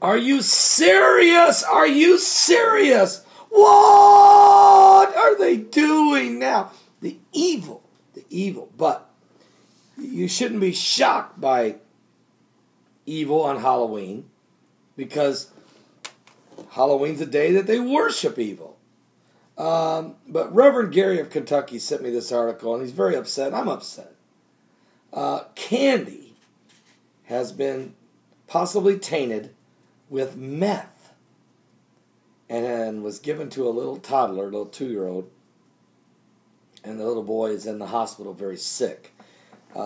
Are you serious? Are you serious? What are they doing now? The evil. But you shouldn't be shocked by evil on Halloween, because Halloween's a day that they worship evil. But Reverend Gary of Kentucky sent me this article, and he's very upset. I'm upset. Candy has been possibly tainted with meth and was given to a little toddler, a little 2-year-old, and the little boy is in the hospital very sick.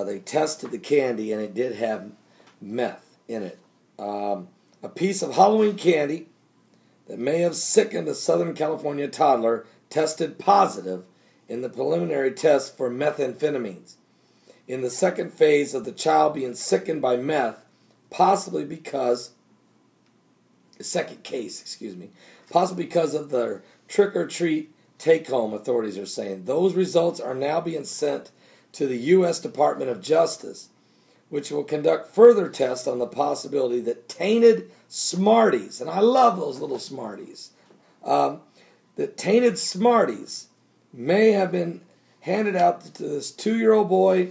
They tested the candy, and it did have meth in it. A piece of Halloween candy that may have sickened a Southern California toddler tested positive in the preliminary test for methamphetamines. In the second phase of the child being sickened by meth, possibly because of their trick-or-treat take-home, authorities are saying. Those results are now being sent to the U.S. Department of Justice, which will conduct further tests on the possibility that tainted Smarties, and I love those little Smarties, that tainted Smarties may have been handed out to this 2-year-old boy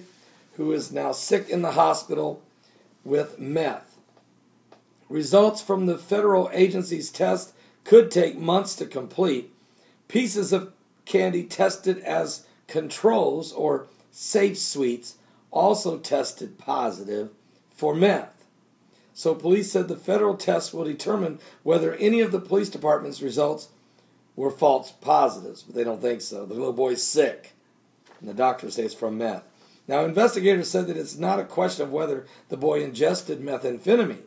who is now sick in the hospital with meth. Results from the federal agency's test could take months to complete. Pieces of candy tested as controls or safe sweets also tested positive for meth. So police said the federal test will determine whether any of the police department's results were false positives, but they don't think so. The little boy's sick, and the doctors say it's from meth. Now, investigators said that it's not a question of whether the boy ingested methamphetamine,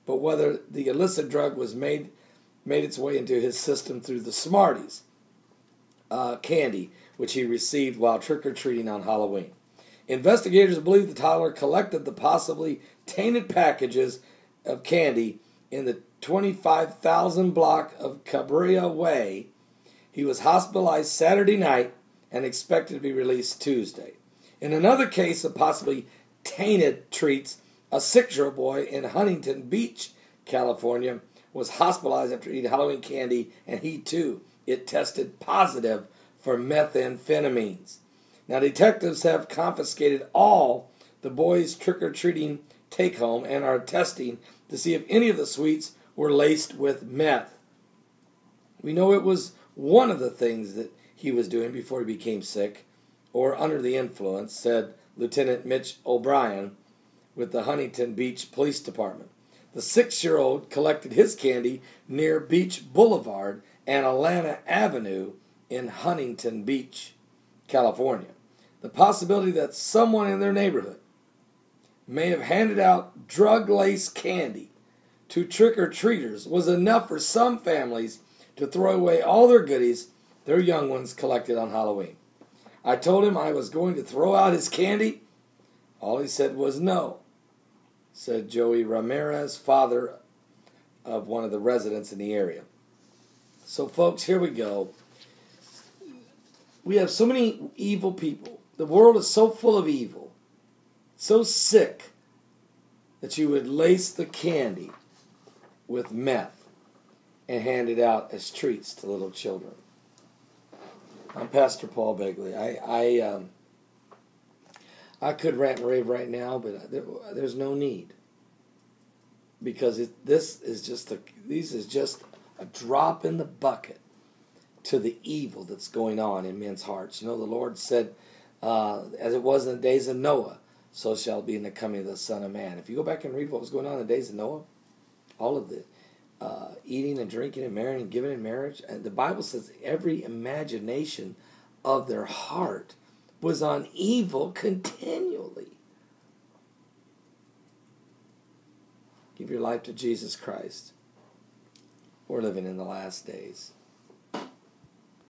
but whether the illicit drug was made its way into his system through the Smarties candy, which he received while trick-or-treating on Halloween. Investigators believe the toddler collected the possibly tainted packages of candy in the 25,000 block of Cabrera Way. He was hospitalized Saturday night and expected to be released Tuesday. In another case of possibly tainted treats, a 6-year-old boy in Huntington Beach, California, was hospitalized after eating Halloween candy, and it tested positive for methamphetamines. Now, detectives have confiscated all the boy's trick-or-treating take-home and are testing to see if any of the sweets were laced with meth. We know it was one of the things that he was doing before he became sick or under the influence, said Lieutenant Mitch O'Brien with the Huntington Beach Police Department. The 6-year-old collected his candy near Beach Boulevard and Atlanta Avenue in Huntington Beach, California. The possibility that someone in their neighborhood may have handed out drug-laced candy to trick-or-treaters was enough for some families to throw away all their goodies their young ones collected on Halloween. I told him I was going to throw out his candy. All he said was no, said Joey Ramirez, father of one of the residents in the area. So, folks, here we go. We have so many evil people. The world is so full of evil, so sick, that you would lace the candy with meth and hand it out as treats to little children. I'm Pastor Paul Begley. I could rant and rave right now, but there's no need, because this is just a drop in the bucket to the evil that's going on in men's hearts. You know, the Lord said, as it was in the days of Noah, so shall it be in the coming of the Son of Man. If you go back and read what was going on in the days of Noah, all of the eating and drinking and marrying and giving in marriage, and the Bible says every imagination of their heart was on evil continually. Give your life to Jesus Christ. We're living in the last days.